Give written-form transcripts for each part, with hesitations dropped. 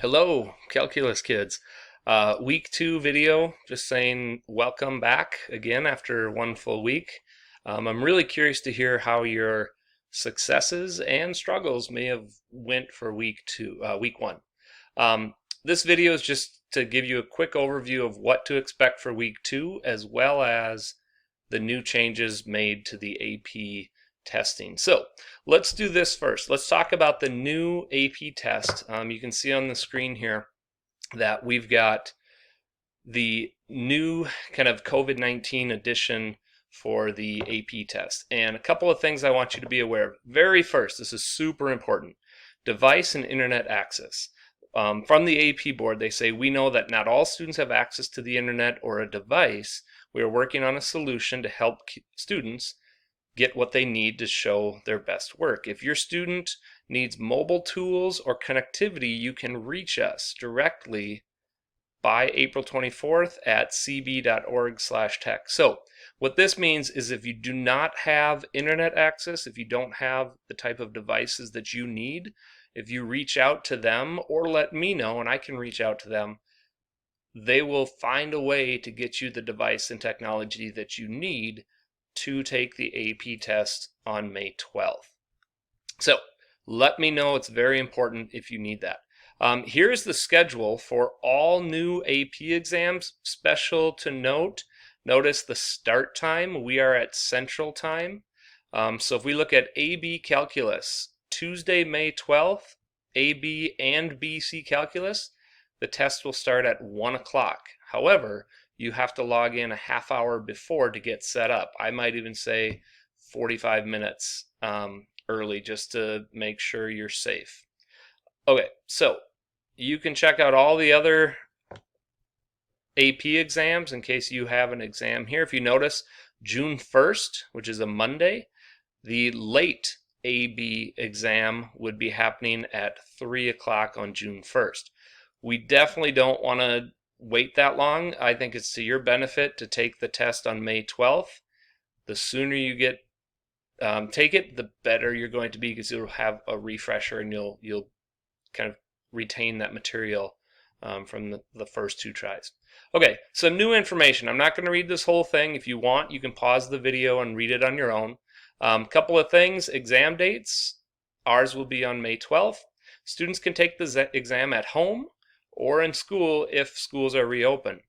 Hello, calculus kids. Week 2 video, just saying welcome back again after one full week. I'm really curious to hear how your successes and struggles may have went for week 1. This video is just to give you a quick overview of what to expect for week 2, as well as the new changes made to the AP testing. So let's do this first. Let's talk about the new AP test. You can see on the screen here that we've got the new kind of COVID-19 edition for the AP test. And a couple of things I want you to be aware of. Very first, this is super important, device and internet access. From the AP board, they say, we know that not all students have access to the internet or a device. We are working on a solution to help students get what they need to show their best work. If your student needs mobile tools or connectivity, you can reach us directly by April 24th at cb.org/tech. So what this means is if you do not have internet access, if you don't have the type of devices that you need, if you reach out to them or let me know and I can reach out to them, they will find a way to get you the device and technology that you need to take the AP test on May 12th. So let me know, it's very important if you need that. Here's the schedule for all new AP exams. Special to note, notice the start time. We are at Central Time. So if we look at AB Calculus, Tuesday, May 12th, AB and BC Calculus, the test will start at 1 o'clock. However, you have to log in a half hour before to get set up. I might even say 45 minutes early just to make sure you're safe. Okay, so you can check out all the other AP exams in case you have an exam here. If you notice, June 1st, which is a Monday, the late AB exam would be happening at 3 o'clock on June 1st. We definitely don't want to wait that long. I think it's to your benefit to take the test on May 12th. The sooner you get take it, the better you're going to be, because you'll have a refresher and you'll kind of retain that material from the first 2 tries. Okay, some new information. I'm not going to read this whole thing. If you want, you can pause the video and read it on your own. Couple of things, exam dates. Ours will be on May 12th. Students can take the exam at home or in school if schools are reopened.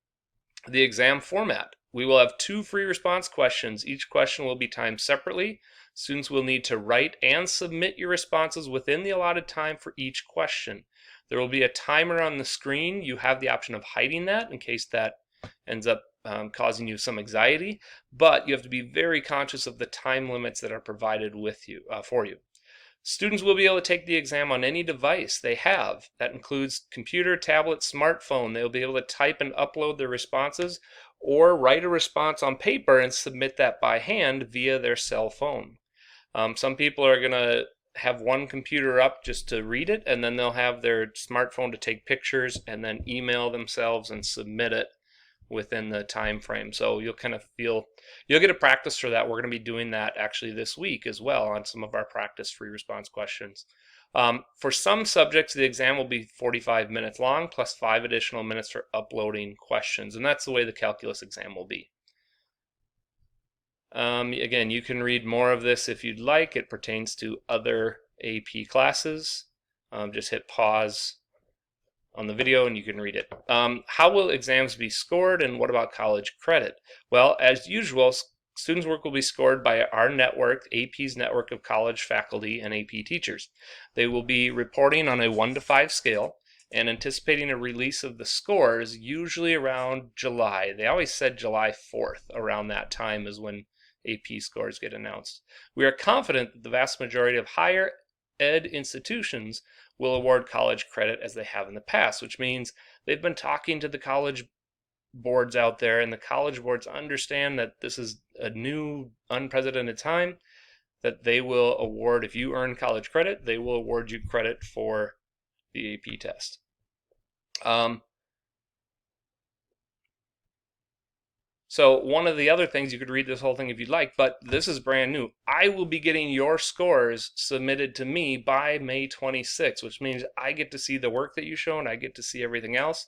The exam format. We will have 2 free response questions. Each question will be timed separately. Students will need to write and submit your responses within the allotted time for each question. There will be a timer on the screen. You have the option of hiding that in case that ends up causing you some anxiety, but you have to be very conscious of the time limits that are provided with you for you. Students will be able to take the exam on any device they have. That includes computer, tablet, smartphone. They'll be able to type and upload their responses or write a response on paper and submit that by hand via their cell phone. Some people are going to have one computer up just to read it, and then they'll have their smartphone to take pictures and then email themselves and submit it within the time frame. So you'll kind of you'll get a practice for that. We're going to be doing that actually this week as well on some of our practice free response questions. For some subjects, the exam will be 45 minutes long plus 5 additional minutes for uploading questions, and that's the way the calculus exam will be. Again, you can read more of this if you'd like. It pertains to other AP classes. Just hit pause on the video and you can read it. How will exams be scored, and what about college credit? Well, as usual, students' work will be scored by our network, AP's network of college faculty and AP teachers. They will be reporting on a 1 to 5 scale and anticipating a release of the scores usually around July. They always said July 4th. Around that time is when AP scores get announced. We are confident that the vast majority of higher ed institutions will award college credit as they have in the past, which means they've been talking to the college boards out there, and the college boards understand that this is a new, unprecedented time, that they will award, if you earn college credit, they will award you credit for the AP test. So one of the other things, you could read this whole thing if you'd like, but this is brand new. I will be getting your scores submitted to me by May 26th, which means I get to see the work that you show and I get to see everything else.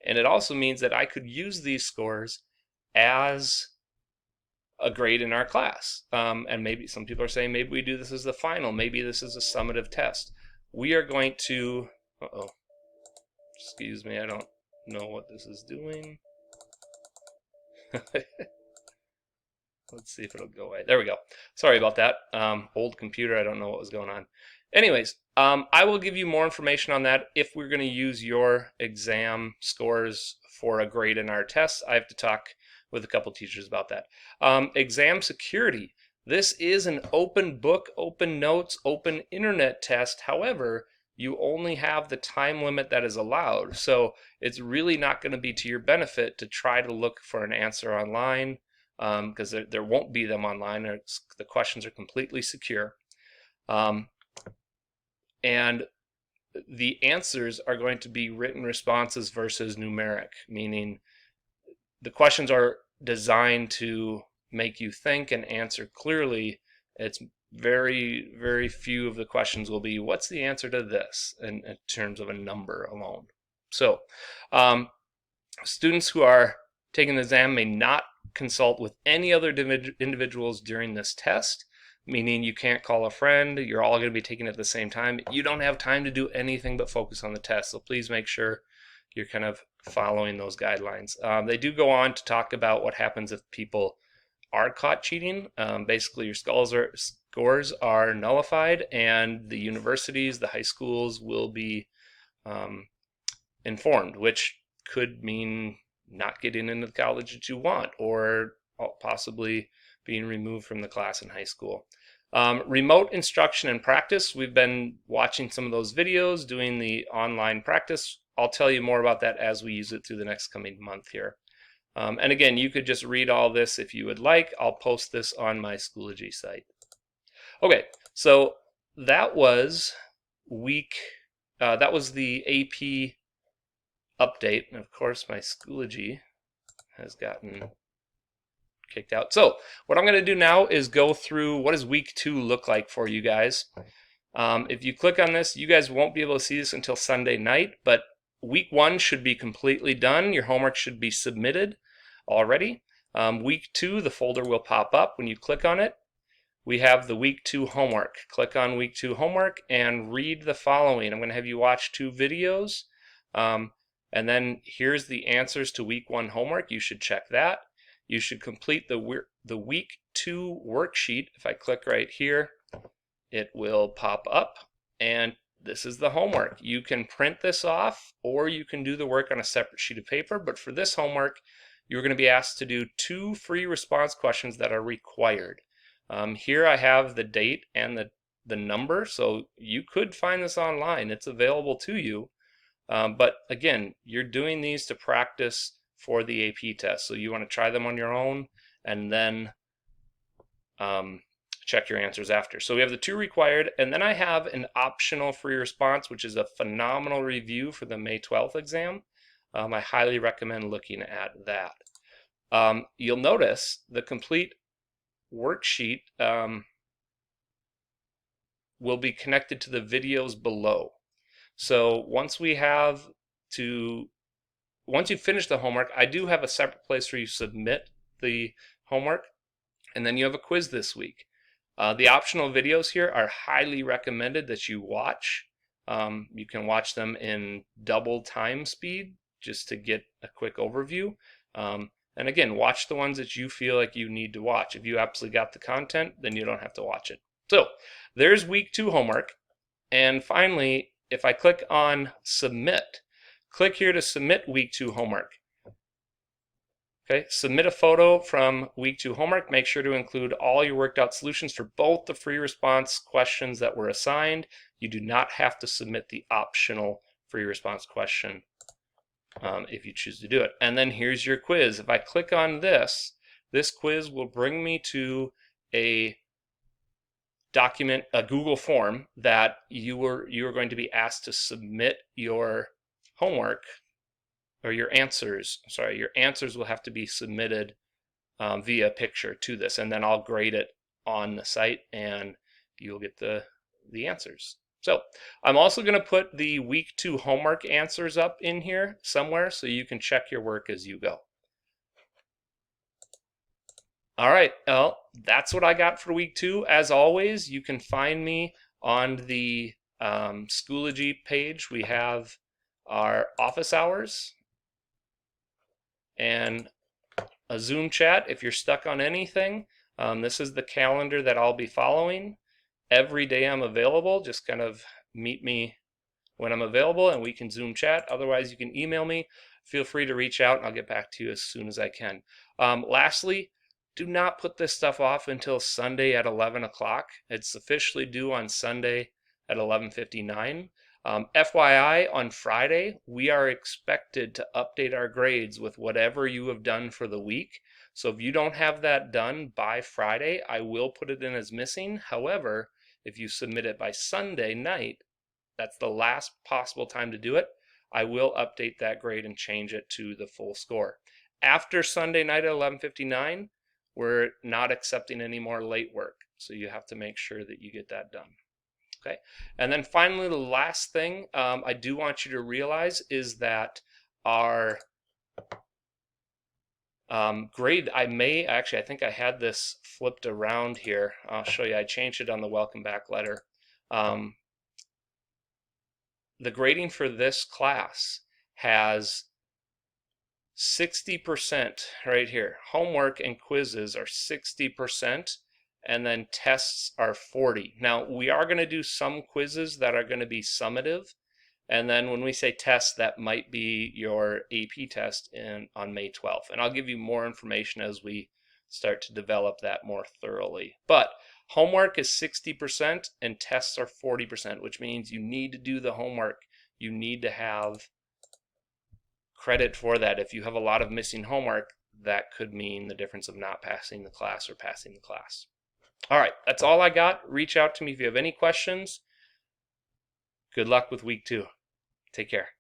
And it also means that I could use these scores as a grade in our class. And maybe some people are saying maybe we do this as the final, maybe this is a summative test. We are going to, excuse me, I don't know what this is doing. Let's see if it'll go away. There we go. Sorry about that. Old computer, I don't know what was going on. Anyways, I will give you more information on that if we're going to use your exam scores for a grade in our tests. I have to talk with a couple teachers about that. Exam security. This is an open book, open notes, open internet test. However, you only have the time limit that is allowed. So it's really not going to be to your benefit to try to look for an answer online, because there won't be them online. The questions are completely secure. And the answers are going to be written responses versus numeric, meaning the questions are designed to make you think and answer clearly. It's very, very few of the questions will be, what's the answer to this, in terms of a number alone. So students who are taking the exam may not consult with any other individuals during this test, meaning you can't call a friend. You're all going to be taking it at the same time. You don't have time to do anything but focus on the test, so please make sure you're kind of following those guidelines. They do go on to talk about what happens if people are caught cheating. Basically, your scores are nullified, and the universities, the high schools will be informed, which could mean not getting into the college that you want, or possibly being removed from the class in high school. Remote instruction and practice. We've been watching some of those videos, doing the online practice. I'll tell you more about that as we use it through the next coming month here. And again, you could just read all this if you would like. I'll post this on my Schoology site. Okay, so that was that was the AP update. And of course, my Schoology has gotten kicked out. So what I'm going to do now is go through what does week 2 look like for you guys. If you click on this, you guys won't be able to see this until Sunday night, but week 1 should be completely done. Your homework should be submitted already. Week 2, the folder will pop up when you click on it. We have the week 2 homework. Click on week 2 homework and read the following. I'm going to have you watch 2 videos. And then here's the answers to week 1 homework. You should check that. You should complete the week 2 worksheet. If I click right here, it will pop up, and this is the homework. You can print this off, or you can do the work on a separate sheet of paper, but for this homework, you're going to be asked to do 2 free response questions that are required. Here I have the date and the number, so you could find this online. It's available to you. But again, you're doing these to practice for the AP test. So you want to try them on your own and then check your answers after. So we have the 2 required, and then I have an optional free response, which is a phenomenal review for the May 12th exam. I highly recommend looking at that. You'll notice the complete worksheet will be connected to the videos below. So once you finish the homework, I do have a separate place where you submit the homework, and then you have a quiz this week. The optional videos here are highly recommended that you watch. You can watch them in double time speed just to get a quick overview. And again, watch the ones that you feel like you need to watch. If you absolutely got the content, then you don't have to watch it. So there's week 2 homework. And finally, if I click on submit, click here to submit week 2 homework. Okay, submit a photo from week 2 homework. Make sure to include all your worked out solutions for both the free response questions that were assigned. You do not have to submit the optional free response question if you choose to do it. And then here's your quiz. If I click on this quiz will bring me to a document, a Google form that you are going to be asked to submit your homework, or your answers. Sorry, your answers will have to be submitted via picture to this, and then I'll grade it on the site and you'll get the answers. So I'm also going to put the week 2 homework answers up in here somewhere so you can check your work as you go. All right, well, that's what I got for week 2. As always, you can find me on the Schoology page. We have our office hours and a Zoom chat if you're stuck on anything. This is the calendar that I'll be following. Every day I'm available. Just kind of meet me when I'm available and we can Zoom chat. Otherwise, you can email me. Feel free to reach out and I'll get back to you as soon as I can. Lastly, do not put this stuff off until Sunday at 11 o'clock. It's officially due on Sunday at 11:59. FYI, on Friday, we are expected to update our grades with whatever you have done for the week. So if you don't have that done by Friday, I will put it in as missing. However, if you submit it by Sunday night, that's the last possible time to do it, I will update that grade and change it to the full score. After Sunday night at 11:59, we're not accepting any more late work. So you have to make sure that you get that done. Okay. And then finally, the last thing I do want you to realize is that our grade, I think I had this flipped around here. I'll show you. I changed it on the welcome back letter. The grading for this class has 60% right here. Homework and quizzes are 60%, and then tests are 40%. Now, we are going to do some quizzes that are going to be summative, and then when we say tests, that might be your AP test on May 12th. And I'll give you more information as we start to develop that more thoroughly. But homework is 60% and tests are 40%, which means you need to do the homework. You need to have credit for that. If you have a lot of missing homework, that could mean the difference of not passing the class or passing the class. All right, that's all I got. Reach out to me if you have any questions. Good luck with week 2. Take care.